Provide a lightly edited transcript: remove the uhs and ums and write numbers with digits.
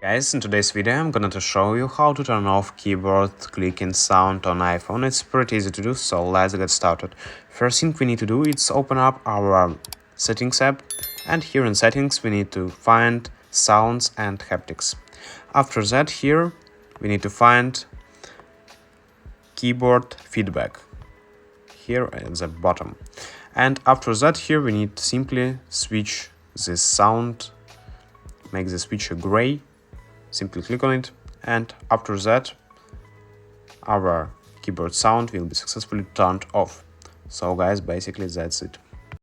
Guys, in today's video I'm going to show you how to turn off keyboard clicking sound on iPhone. It's pretty easy to do, so let's get started. First thing we need to do is open up our settings app, and here in settings we need to find sounds and haptics. After that, here we need to find keyboard feedback here at the bottom, and after that here we need to simply switch this sound, make the switcher gray. Simply click on it, and after that our keyboard sound will be successfully turned off. So guys, basically that's it.